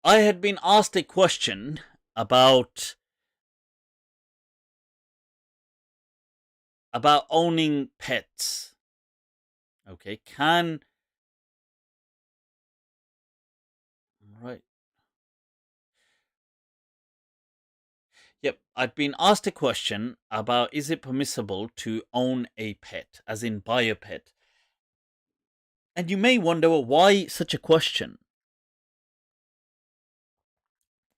I had been asked a question about owning pets. Okay, can right. Yep, I'd been asked a question about is it permissible to own a pet, as in buy a pet. And you may wonder, well, why such a question?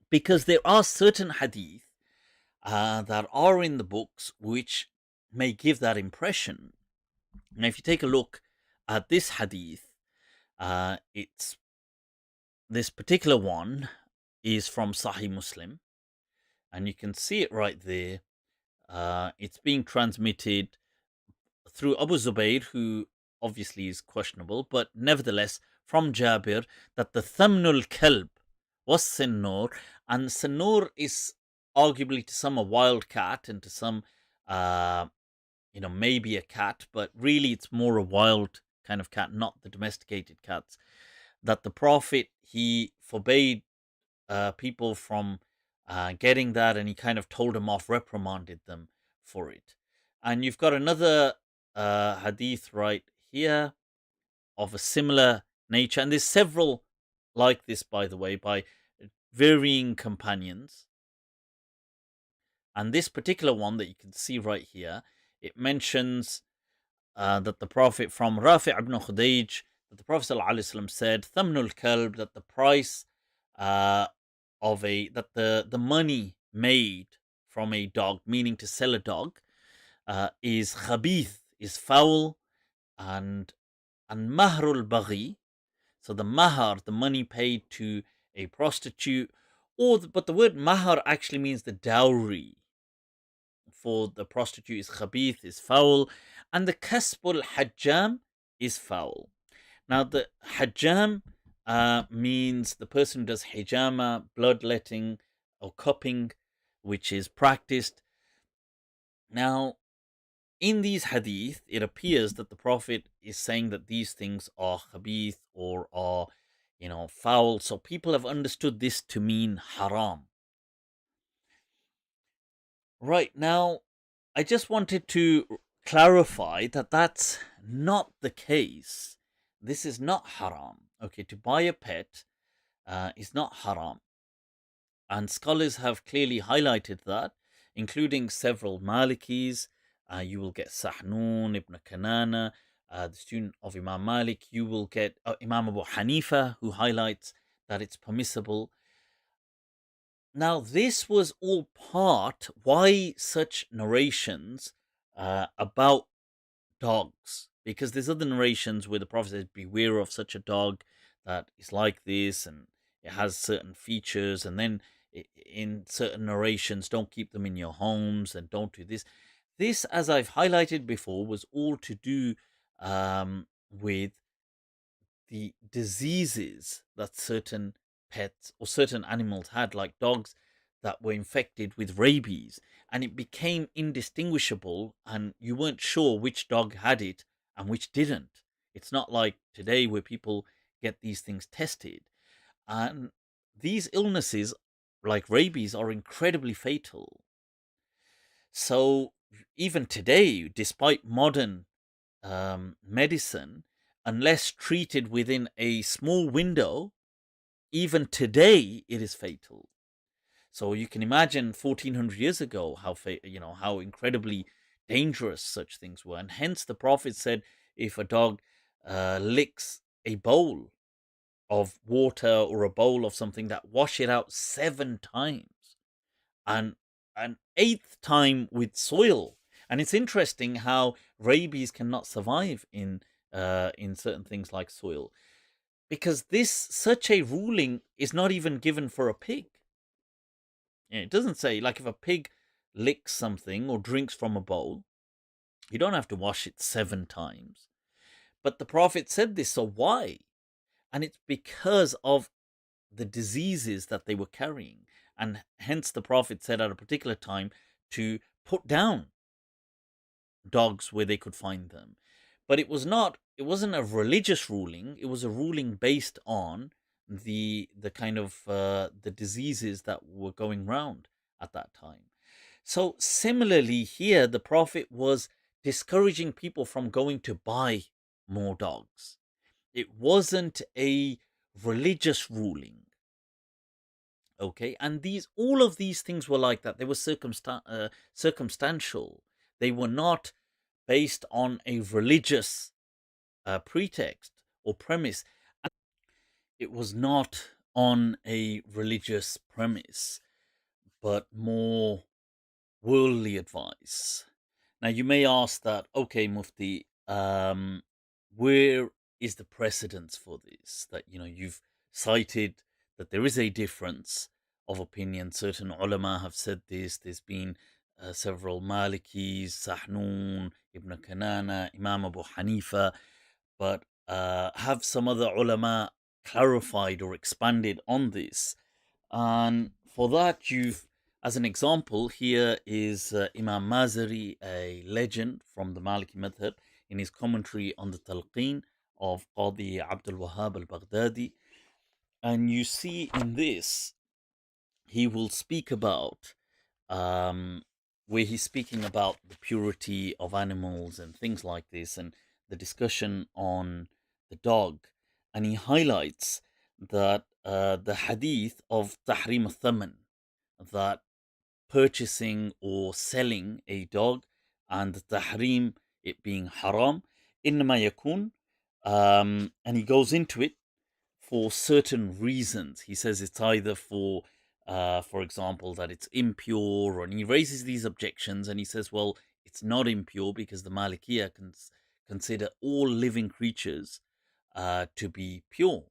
Because there are certain hadith that are in the books which may give that impression. Now, if you take a look at this hadith, it's this particular one is from Sahih Muslim, and you can see it right there. It's being transmitted through Abu Zubayr, who obviously is questionable, but nevertheless from Jabir, that the Thamnul Kalb was Sinnur, and Sinnur is arguably to some a wild cat, and to some, uh, maybe a cat, but really it's more a wild kind of cat, not the domesticated cats. That the Prophet he forbade people from getting that, and he kind of told them off, reprimanded them for it. And you've got another hadith right here of a similar nature, and there's several like this, by the way, by varying companions. And this particular one that you can see right here, it mentions that the Prophet from Rafi' ibn Khudayj, that the Prophet ﷺ said, Thamnul Kalb, that the price uh, that the money made from a dog, meaning to sell a dog, is khabith, is foul, and mahrul baghi. So the mahar, the money paid to a prostitute, but the word mahar actually means the dowry for the prostitute is khabith, is foul, and the kasbul hajjam is foul. Now the hajjam means the person who does hijama, bloodletting or cupping, which is practiced. Now, in these hadith, it appears that the Prophet is saying that these things are khabith or are, foul. So people have understood this to mean haram. Right now, I just wanted to clarify that that's not the case. This is not haram. Okay, to buy a pet is not haram. And scholars have clearly highlighted that, including several Malikis. You will get Sahnun, Ibn Kanana, the student of Imam Malik. You will get Imam Abu Hanifa, who highlights that it's permissible. Now, this was all part why such narrations about dogs, because there's other narrations where the Prophet says, beware of such a dog that is like this and it has certain features, and then in certain narrations, don't keep them in your homes and don't do this. This, as I've highlighted before, was all to do with the diseases that certain pets or certain animals had, like dogs that were infected with rabies, and it became indistinguishable, and you weren't sure which dog had it and which didn't. It's not like today where people get these things tested. And these illnesses, like rabies, are incredibly fatal. So, even today, despite modern medicine, unless treated within a small window, even today it is fatal. So you can imagine 1400 years ago how incredibly dangerous such things were, and hence the Prophet said, if a dog licks a bowl of water or a bowl of something, that wash it out 7 times, and an eighth time with soil. And it's interesting how rabies cannot survive in certain things like soil, because this such a ruling is not even given for a pig. It doesn't say, like, if a pig licks something or drinks from a bowl, you don't have to wash it 7 times. But the Prophet said this, so why? And it's because of the diseases that they were carrying. And hence the Prophet said at a particular time to put down dogs where they could find them. But it wasn't a religious ruling, it was a ruling based on the kind of the diseases that were going round at that time. So similarly here, the Prophet was discouraging people from going to buy more dogs. It wasn't a religious ruling. Okay, and these all of these things were like that. They were circumstantial. They were not based on a religious pretext or premise. It was not on a religious premise, but more worldly advice. Now, you may ask that, okay, Mufti, where is the precedence for this? That, you've cited that there is a difference of opinion. Certain ulama have said this. There's been several Malikis, Sahnun, Ibn Kanana, Imam Abu Hanifa, but have some other ulama clarified or expanded on this? And for that, as an example, here is Imam Mazari, a legend from the Maliki Madhab, in his commentary on the Talqeen of Qadi Abdul Wahhab al Baghdadi. And you see in this, he will speak about um, where he's speaking about the purity of animals and things like this, and the discussion on the dog. And he highlights that the hadith of Tahrim al-Thaman, that purchasing or selling a dog, and the Tahrim, it being haram, إنما يكون, and he goes into it for certain reasons. He says it's either for example, that it's impure, and he raises these objections, and he says, well, it's not impure because the Malikiya consider all living creatures to be pure.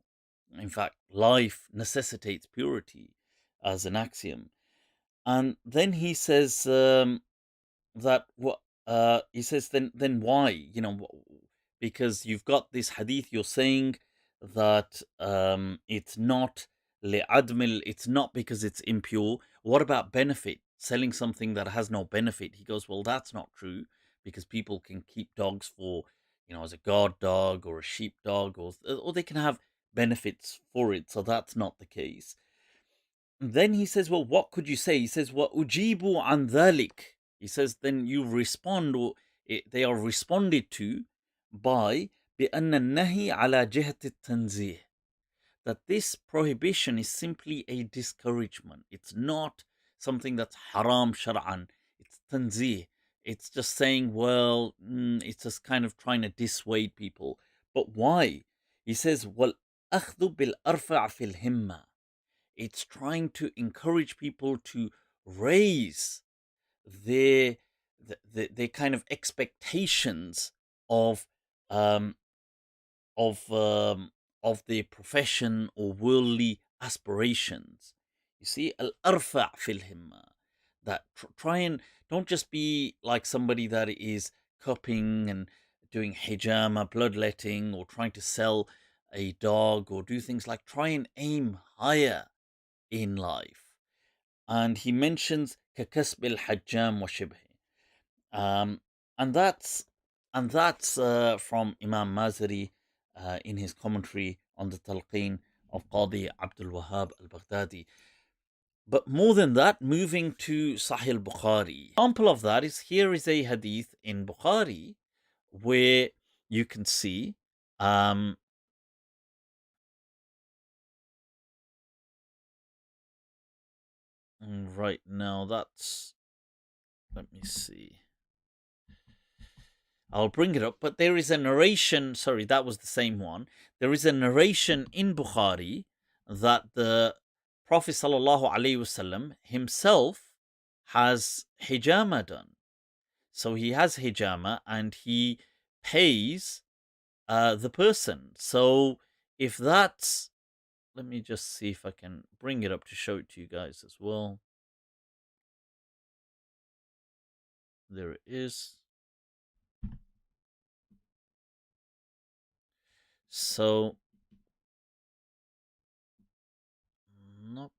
In fact, life necessitates purity as an axiom. And then he says, that what he says, then why, because you've got this hadith, you're saying that it's not li'admil, it's not because it's impure. What about benefit, selling something that has no benefit? He goes, well, that's not true, because people can keep dogs for, as a guard dog or a sheep dog, or they can have benefits for it, so that's not the case. Then he says, well, what could you say? He says, "Wa ujibu an dhalik." He says, then you respond, or they are responded to by بأن النهي على جهة التنزيه, that this prohibition is simply a discouragement. It's not something that's haram shar'an. It's tanzih. It's just saying, well, it's just kind of trying to dissuade people. But why? He says, "Wal akhdhu bil arfa' fil himma." It's trying to encourage people to raise their their kind of expectations of um of um of their profession or worldly aspirations. You see, al arfa fil himma, that try and don't just be like somebody that is cupping and doing hijama, bloodletting, or trying to sell a dog, or do things like try and aim higher in life. And he mentions ككسب الحجام وشبهه. Um, and that's from Imam Mazari in his commentary on the Talqeen of Qadi Abdul Wahhab al Baghdadi. But more than that, moving to Sahih al Bukhari. Example of that is, here is a hadith in Bukhari where you can see um, right now, that's, let me see. I'll bring it up, but there is a narration. Sorry, that was the same one. There is a narration in Bukhari that the Prophet sallallahu alaihi wasallam himself has hijama done. So he has hijama and he pays the person. So if that's, let me just see if I can bring it up to show it to you guys as well. There it is. So, nope.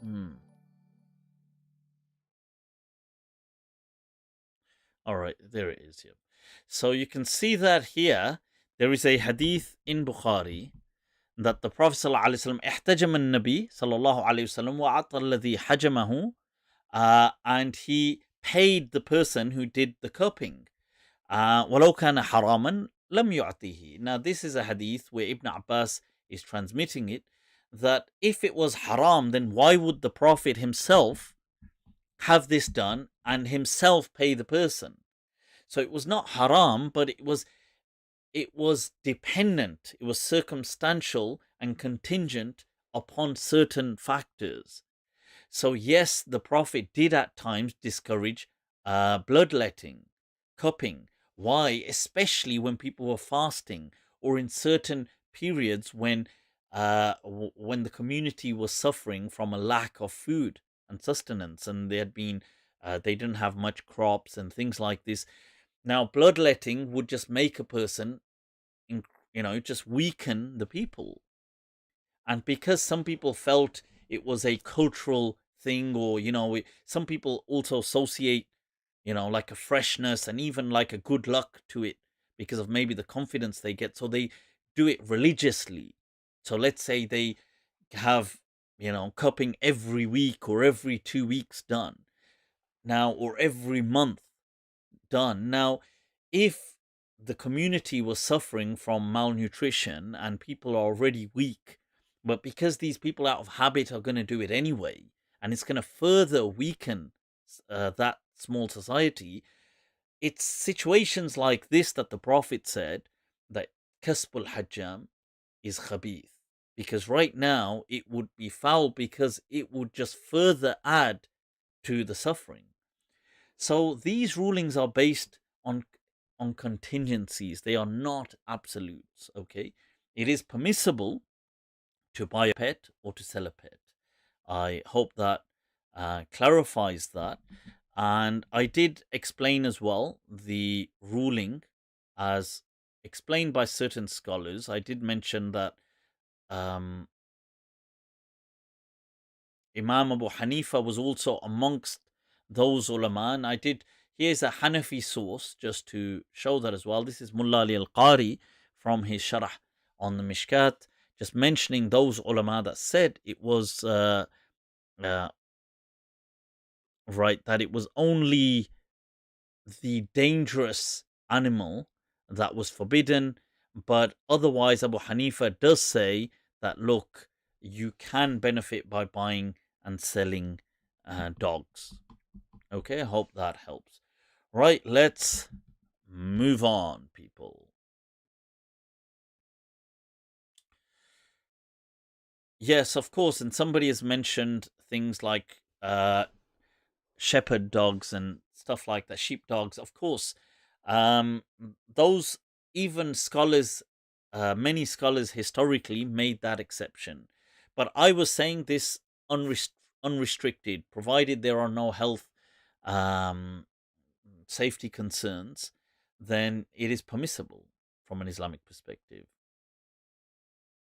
Hmm. All right, there it is here. So you can see that here there is a hadith in Bukhari that the Prophet ﷺ احتجم النبي صلى الله عليه وسلم وأعطى الذي حجمه, and he paid the person who did the cupping. ولو كان حراما لم يعطيه. Now this is a hadith where Ibn Abbas is transmitting it, that if it was haram, then why would the Prophet himself have this done and himself pay the person? So it was not haram, but it was dependent, it was circumstantial and contingent upon certain factors. So yes, the Prophet did at times discourage bloodletting, cupping. Why? Especially when people were fasting or in certain periods when the community was suffering from a lack of food and sustenance, and they didn't have much crops and things like this. Now, bloodletting would just make a person, just weaken the people. And because some people felt it was a cultural thing, or, some people also associate, like a freshness and even like a good luck to it because of maybe the confidence they get. So they do it religiously. So let's say they have, cupping every week or every 2 weeks done now, or every month done. Now, if the community was suffering from malnutrition and people are already weak, but because these people out of habit are going to do it anyway, and it's going to further weaken that small society, it's situations like this that the Prophet said that kasbul hajjam is khabith. Because right now it would be foul because it would just further add to the suffering. So these rulings are based on contingencies. They are not absolutes. Okay, it is permissible to buy a pet or to sell a pet. I hope that clarifies that. And I did explain as well the ruling as explained by certain scholars. I did mention that um, Imam Abu Hanifa was also amongst those ulama. And here's a Hanafi source just to show that as well. This is Mullah Ali Al Qari from his Sharh on the Mishkat, just mentioning those ulama that said it was uh, right, that it was only the dangerous animal that was forbidden. But otherwise, Abu Hanifa does say that, look, you can benefit by buying and selling dogs. Okay, I hope that helps. Right, let's move on, people. Yes, of course, and somebody has mentioned things like shepherd dogs and stuff like that, sheep dogs. Of course, um, those, even scholars, many scholars historically made that exception. But I was saying this unrestricted, provided there are no health um, safety concerns, then it is permissible from an Islamic perspective.